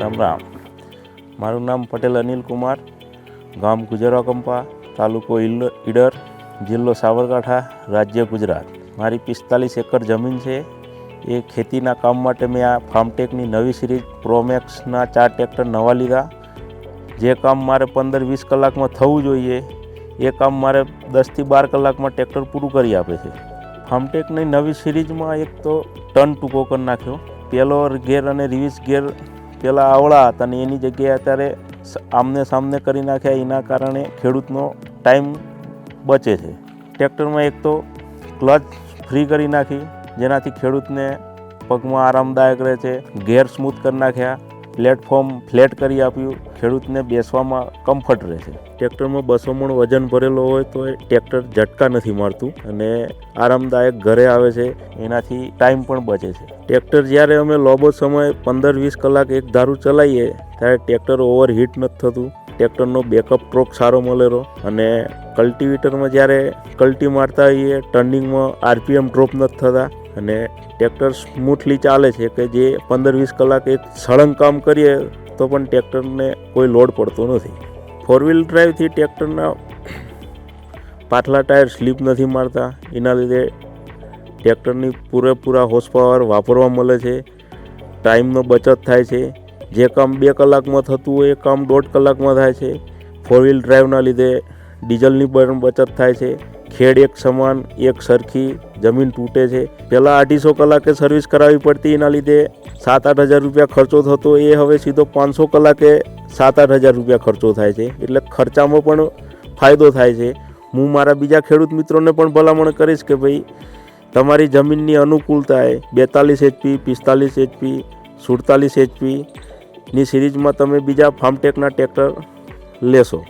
રામ રામ. મારું નામ પટેલ અનિલ કુમાર, ગામ ગુજરવા કંપા, તાલુકો ઈડર, જિલ્લો સાબરકાંઠા, રાજ્ય ગુજરાત. મારી 45 એકર જમીન છે. એ ખેતીના કામ માટે મેં આ ફાર્મટેકની નવી સિરીઝ પ્રોમેક્સના 4 ટ્રેક્ટર નવા લીધા. જે કામ મારે 15-20 કલાકમાં થવું જોઈએ એ કામ મારે 10થી 12 કલાકમાં ટ્રેક્ટર પૂરું કરી આપે છે. ફાર્મટેકની નવી સિરીઝમાં એક તો ટર્ન ટૂંકો કરી નાખ્યો. પહેલો ગેર અને રિવર્સ ગેર પહેલાં આવડા હતા અને એની જગ્યાએ અત્યારે આમને સામને કરી નાખ્યા. એના કારણે ખેડૂતનો ટાઈમ બચે છે. ટ્રેક્ટરમાં એક તો ક્લચ ફ્રી કરી નાખી, જેનાથી ખેડૂતને પગમાં આરામદાયક રહે છે. ગેર સ્મૂથ કરી નાખ્યા, પ્લેટફોર્મ ફ્લેટ કરી આપ્યું, ખેડૂતને બેસવામાં કમ્ફર્ટ રહે છે. ટ્રેક્ટરમાં 200 મણ વજન ભરેલો હોય તો એ ટ્રેક્ટર ઝટકા નથી મારતું અને આરામદાયક ઘરે આવે છે. એનાથી ટાઈમ પણ બચે છે. ટ્રેક્ટર જ્યારે અમે લાંબો સમય 15-20 કલાક એક ધારું ચલાવીએ ત્યારે ટ્રેક્ટર ઓવરહીટ નથી થતું. ટ્રેક્ટરનો બેકઅપ ટ્રોક સારો મળેલો અને કલ્ટિવેટરમાં જ્યારે કલ્ટી મારતા હોઈએ ટર્નિંગમાં આરપીએમ ડ્રોપ નથી થતા અને ટ્રેક્ટર સ્મૂથલી ચાલે છે કે જે 15-20 કલાક એક સળંગ કામ કરીએ તો પણ ટ્રેક્ટરને કોઈ લોડ પડતો નથી. 4 વ્હીલ ડ્રાઈવથી ટ્રેક્ટરના પાછલા ટાયર સ્લીપ નથી મારતા. એના લીધે ટ્રેક્ટરની પૂરેપૂરા હોર્સ પાવર વાપરવા મળે છે. ટાઈમનો બચત થાય છે. જે કામ 2 કલાકમાં થતું હોય એ કામ 1.5 કલાકમાં થાય છે. 4 વ્હીલ ડ્રાઈવના લીધે ડીઝલની પણ બચત થાય છે. ખેડ એક સમાન એક સરખી, જમીન તૂટે છે. પહેલાં 250 કલાકે સર્વિસ કરાવવી પડતી, એના લીધે 7-8 હજાર રૂપિયા ખર્ચો થતો. એ હવે સીધો 500 કલાકે 7-8 હજાર રૂપિયા ખર્ચો થાય છે. એટલે ખર્ચામાં પણ ફાયદો થાય છે. હું મારા બીજા ખેડૂત મિત્રોને પણ ભલામણ કરીશ કે ભાઈ તમારી જમીનની અનુકૂળતાએ 42 HP, 45 HP, 47 HP ની સિરીઝમાં તમે બીજા ફાર્મટેકના ટ્રેક્ટર લેશો.